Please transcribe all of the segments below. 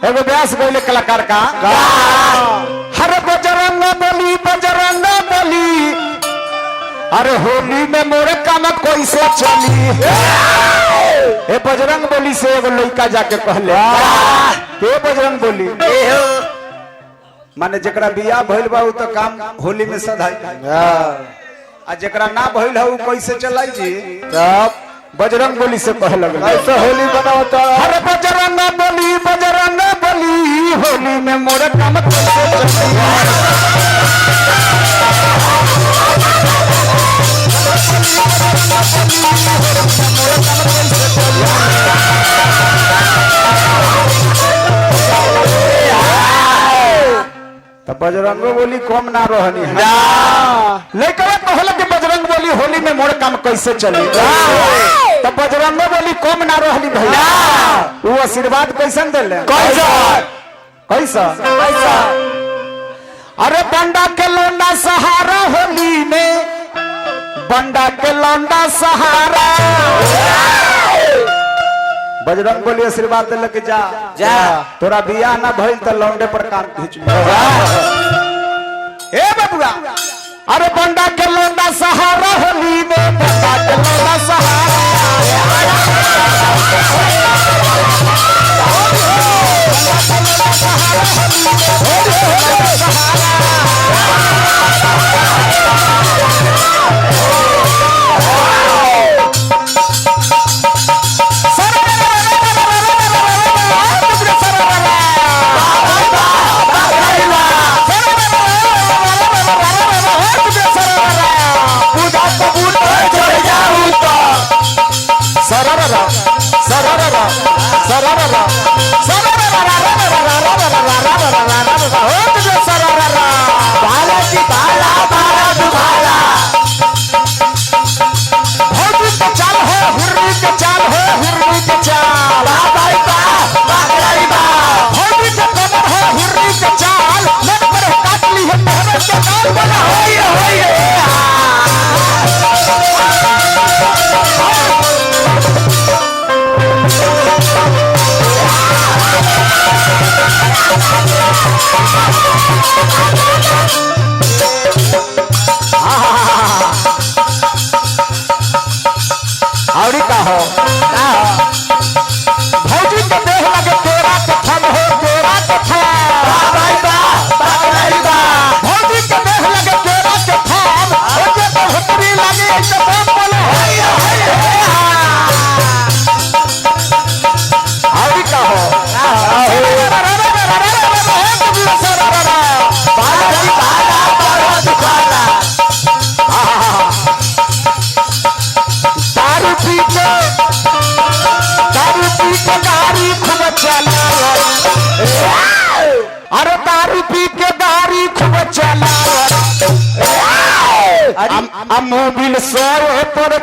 एगो व्यास बोले कलाकार का हर बजरंग बली अरे होली में मोरे काम कैसे चली। ए बजरंग बोली से एगो लड़का जाके कहले के बजरंग बोली माने जकरा बियाह भइल बा उ तो काम होली में सधाई आ जकरा ना भइल है उ कैसे चलाई जी। तब बजरंग बोली से कह लगल ऐसे होली बनाओ तो हर बजरंग बोली होली में मोर काम कैसे चली। तो बजरंग बोली कम ना रहनी है लेकिन कहल कि बजरंग बोली होली में मोर काम कैसे चली। तो बजरंग बोली कम ना रहली भैया वो आशीर्वाद कैसन दिले कैसा अरे बंडा के लौंडा सहारा होली में बंडा के लौंडा सहारा बजरंग बोली आशीर्वाद दिल के जा जा तोरा बियाह ना भइल तो लौंडे पर कान खींच ए बबुआ अरे बंडा के लौंडा सहारा होली में बंडा के लौंडा सहारा भौजी के देह लगे तेरा कथन हो तेरा कथा भौजी के देह लगे तेरा कथन ओके तो हतरी लगे ऐसे बात बोले हरी का हो अरे दारू पी के दारी खूब चला मोबिल सर पर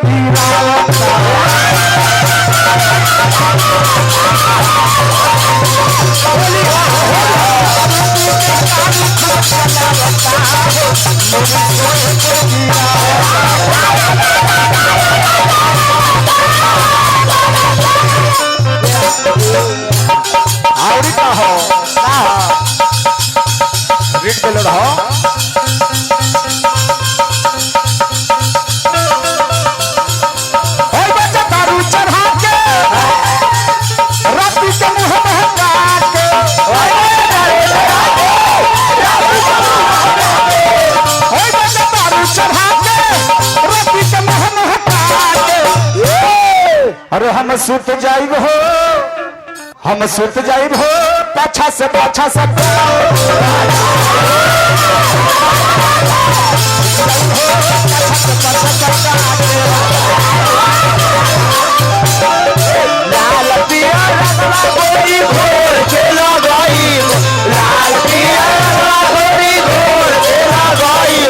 आवड़ी का हो रेट पे लड़ा हो और बच्चा दारू चढ़ा के राती के मुंह महका के और बच्चा दारू चढ़ा के राती के मुंह महका के अरे हम सुत जाइब हो हम सुत जाइब हो पाछा से लाल पिया रंगला गोरी घोर के लगाई लाल पिया रंगला गोरी घोर के लगाई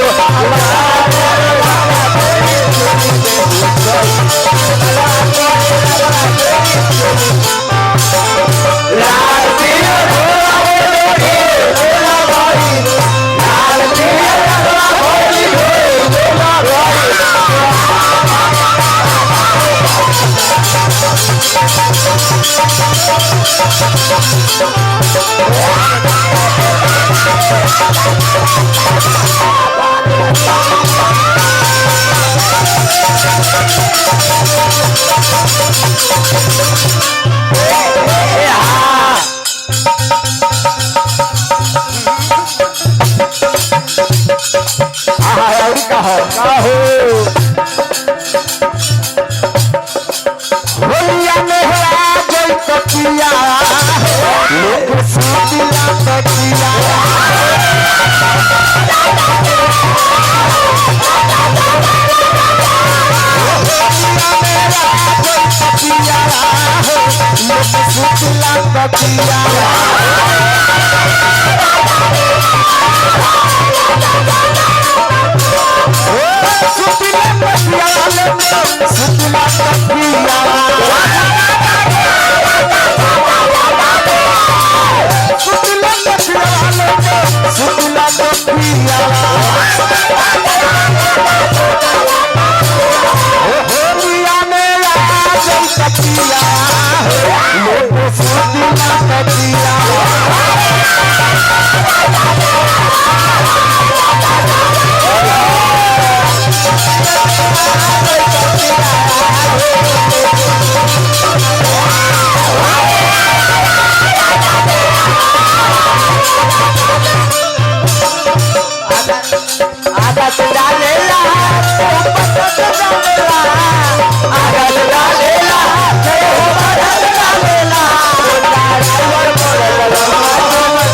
लाल पिया Thank you. होलिया में आ गई तकिया लोग सुतिला तकिया सुतिला तकिया सुतिला तकिया सुतिला तकिया सुतिला तकिया सुतिला तकिया होलिया में आ गई तकिया लोग सुतिला तकिया आधा से डालेला ऊपर से डालेला आधा से डालेला ऊपर से डालेला ड्राइवर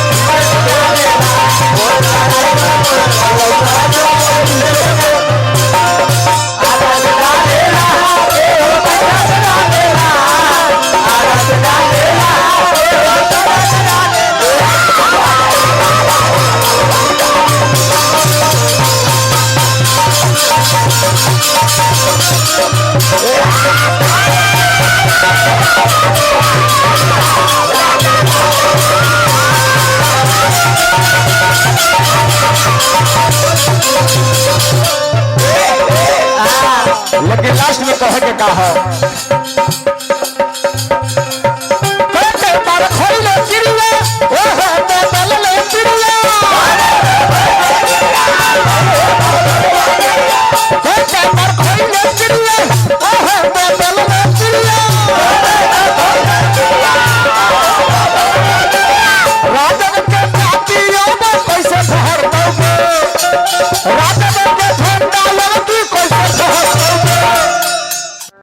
लेकिन लास्ट में कहे के का है